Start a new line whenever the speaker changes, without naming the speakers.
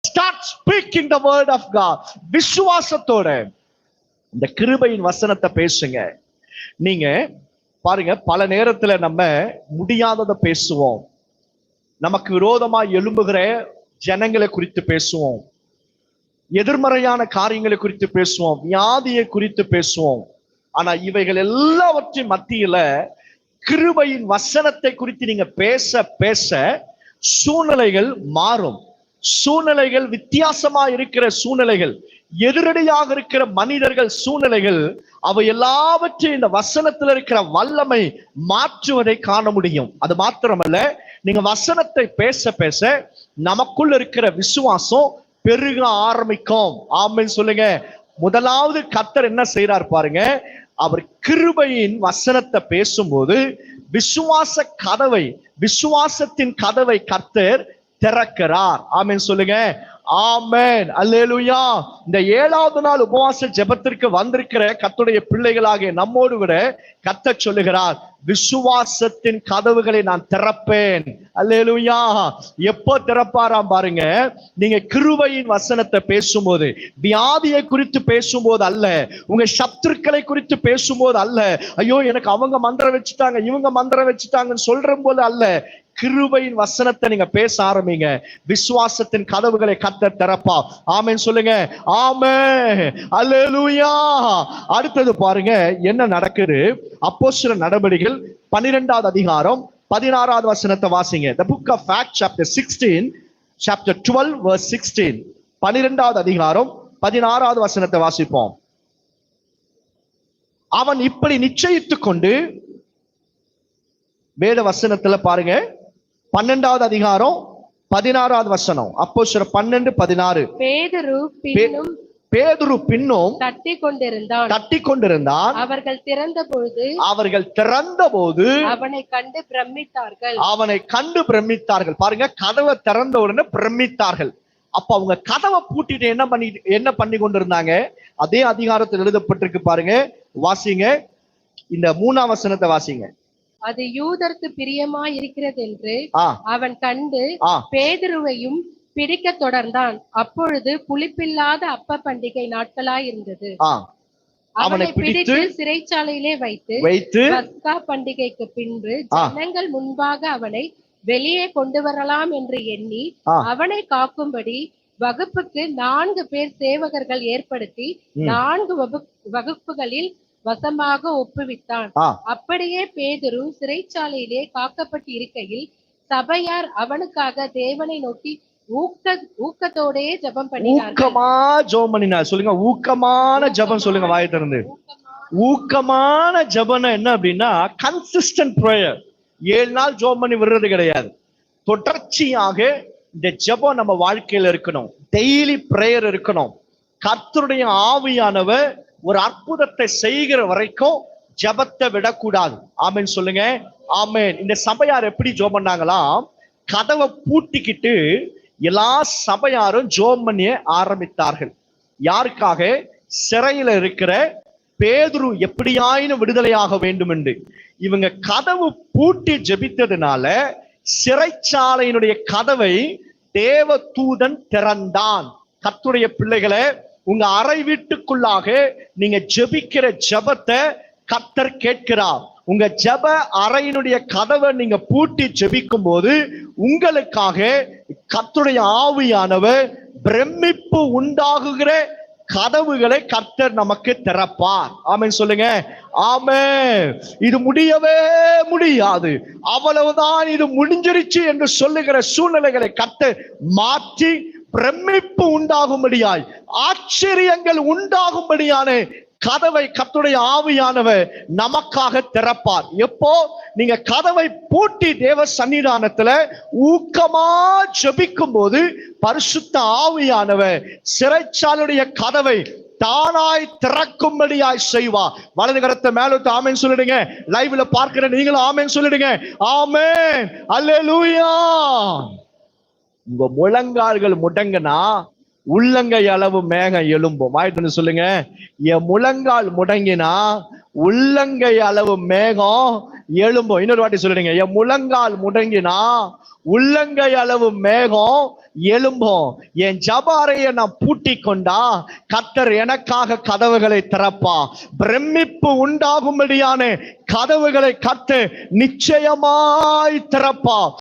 Start speaking the word of God. விசுவாசத்தோட இந்த கிருபையின் வசனத்தை பேசுங்க. நீங்க பாருங்க, பல நேரத்துல நம்ம முடியாததை பேசுவோம், நமக்கு விரோதமா எழும்புகிற ஜனங்களை குறித்து பேசுவோம், எதிர்மறையான காரியங்களை குறித்து பேசுவோம், வியாதியை குறித்து பேசுவோம். ஆனா இவைகள் எல்லாவற்றின் மத்தியில கிருபையின் வசனத்தை குறித்து நீங்க பேச பேச சூழ்நிலைகள் மாறும். சூழ்நிலைகள் வித்தியாசமா இருக்கிற சூழ்நிலைகள், எதிரடியாக இருக்கிற மனிதர்கள், சூழ்நிலைகள், அவை எல்லாவற்றையும் இந்த வசனத்தில் இருக்கிற வல்லமை மாற்றுவதை காண முடியும். அது மாத்திரமல்ல, நீங்க வசனத்தை பேச பேச நமக்குள்ள இருக்கிற விசுவாசம் பெருக ஆரம்பிக்கும். ஆமென் சொல்லுங்க. முதலாவது கர்த்தர் என்ன செய்யறார் பாருங்க, அவர் கிருபையின் வசனத்தை பேசும்போது விசுவாச கதவை, விசுவாசத்தின் கதவை கர்த்தர் திறக்கிறார். ஆமென் சொல்லுங்க. ஆமென், அல்லேலூயா. இந்த 7வது நாள் உபவாச ஜெபத்திற்கு வந்திருக்கிற கர்த்தருடைய பிள்ளைகளாகிய நம்மோடு கூட கர்த்தர் சொல்லுகிறார், விசுவாசத்தின் கதவுகளை நான் திறப்பேன். அல்லேலூயா. எப்போ திறப்பாராம் பாருங்க, நீங்க கிருபையின் வசனத்தை பேசும்போது, வியாதியை குறித்து பேசும்போது அல்ல, உங்க சத்துருக்களை குறித்து பேசும்போது அல்ல, ஐயோ எனக்கு அவங்க மந்திரம் வச்சுட்டாங்க, இவங்க மந்திரம் வச்சுட்டாங்கன்னு சொல்ற போது அல்ல, கிருபையின் வசனத்தை நீங்க பேச ஆரம்பிங்க, விசுவாசத்தின் கதவுகளை கர்த்தர் திறப்பா. ஆமென் சொல்லுங்க. ஆமென், அல்லேலூயா. அடுத்தது பாருங்க என்ன நடக்குது. அப்போஸ்தலர் நடபடிகள் 12வது அதிகாரம் 16வது வசனத்தை வாசிங்க. The book of Acts chapter 16, chapter 12 verse 16. 12வது அதிகாரம் 16வது வசனத்தை வாசிப்போம். அவன் இப்படி நிச்சயித்துக் கொண்டு, வேத வசனத்துல பாருங்க 12வது அதிகாரம் 16வது வசனம். அப்போஸ்தலர் 12:16. பேதுரு பின்னும் தட்டி கொண்டிருந்தான். அவர்கள் திறந்த பொழுது அவனை கண்டு பிரமித்தார்கள். பாருங்க, கதவை திறந்த உடனே பிரமித்தார்கள். அப்ப அவங்க கதவை பூட்டிட்டு என்ன பண்ணி கொண்டிருந்தாங்க? அதே அதிகாரத்தில் எழுதப்பட்டிருக்கு பாருங்க, வாசிங்க. இந்த 3ஆம் வசனத்தை வாசிங்க.
அது யூதருக்கு பிரியமாய் இருக்கிறது என்று அவன் கண்டு பேதுருவையும் பிடிக்க தொடர்ந்தான். அப்பொழுது புளிப்பில்லாத அப்ப பண்டிகை நாட்களாய் இருந்தது. அவனை பிடித்து சிறைச்சாலையிலே வைத்து பஸ்கா பண்டிகைக்கு பின்பு ஜனங்கள் முன்பாக அவனை வெளியே கொண்டு வரலாம் என்று எண்ணி அவனை காக்கும்படி வகுப்புக்கு 4 பேர் சேவகர்கள் ஏற்படுத்தி 4 வகுப்புகளில் வசமாக ஒப்புவித்தான். அப்படியே பேதுரு சிறைச்சாலையிலே காக்கப்பட்டு இருக்கையில் சபையார் அவனுக்காக தேவனை நோக்கி ஊக்கத்தோடே ஜெபம் பண்ணினார்.
சொல்லுங்க, ஊக்கமான ஜெபம் சொல்லுங்க, வாயை திறந்து. ஊக்கமான ஜெபம் என்ன அப்படின்னா, கன்சிஸ்டன்ட் பிரேயர். 7 நாள் ஜெபம் பண்ணி விடுறது கிடையாது. தொடர்ச்சியாக இந்த ஜெபம் நம்ம வாழ்க்கையில இருக்கணும். டெய்லி பிரேயர் இருக்கணும். கர்த்தருடைய ஆவியானவர் ஒரு அற்புதத்தை செய்கிற வரைக்கும் ஜெபத்தை விடக்கூடாது. ஆமென் சொல்லுங்க. ஆமென். இந்த சபையார் எப்படி ஜெபம் பண்ணாங்களாம், கதவை பூட்டிக்கிட்டு எல்லா சபையாரும் ஜெபம் பண்ண ஆரம்பித்தார்கள். யாருக்காக? சிறையில இருக்கிற பேதுரு எப்படியாயினும் விடுதலையாக வேண்டும் என்று. இவங்க கதவு பூட்டி ஜெபித்ததுனால சிறைச்சாலையினுடைய கதவை தேவ தூதன் திறந்தான். கர்த்தருடைய பிள்ளைகளை, உங்க அறை வீட்டுக்குள்ளாக நீங்க ஜெபிக்கிற ஜெபத்தை கர்த்தர் கேட்கிறார். உங்க ஜெப அறையினுடைய கதவை நீங்க பூட்டி ஜெபிக்கும் போது உங்களுக்காக கர்த்தருடைய ஆவியானவர் பிரமிப்பு உண்டாகுகிற கதவுகளை கர்த்தர் நமக்கு திறப்பார். ஆமென் சொல்லுங்க. ஆமென். இது முடியவே முடியாது, அவ்வளவுதான், இது முடிஞ்சிருச்சு என்று சொல்லுகிற சூழ்நிலைகளை கர்த்தர் மாற்றி பிரமிப்பு உண்டாகும்படியாய், ஆச்சரியங்கள் உண்டாகும்படியான கதவை கர்த்தருடைய ஆவியானவர் நமக்காக திறப்பார். எப்போ? நீங்க கதவை பூட்டி தேவ சன்னிதானத்துல ஊக்கமா ஜெபிக்கும் போது பரிசுத்த ஆவியானவர் சிறைச்சாலையுடைய கதவை தானாய் திறக்கும்படியாய் செய்வா. வலது கரத்தை மேல ஆமென் சொல்லிடுங்க. லைவ்ல பார்க்கிற நீங்களும் ஆமென் சொல்லிடுங்க. ஆமென், அல்லேலூயா. உங்க முழங்கால்கள் முடங்கினா உள்ளங்கை அளவு மேகம் எழும்பும். ஆயிட்டு சொல்லுங்க, என் முழங்கால் முடங்கினா உள்ளங்கை அளவு மேகம் எழும்போம். இன்னொரு வாட்டி சொல்லிடுங்க, என் முழங்கால் முடங்கினா உள்ளங்கை அளவு மேகம் எழும்போம். என் ஜபாரையை நான் பூட்டி கொண்டா கர்த்தர் எனக்காக கதவுகளை திறப்பா. பிரமிப்பு உண்டாகும்படியான கதவுகளை கர்த்தர் நிச்சயமாய் திறப்பா.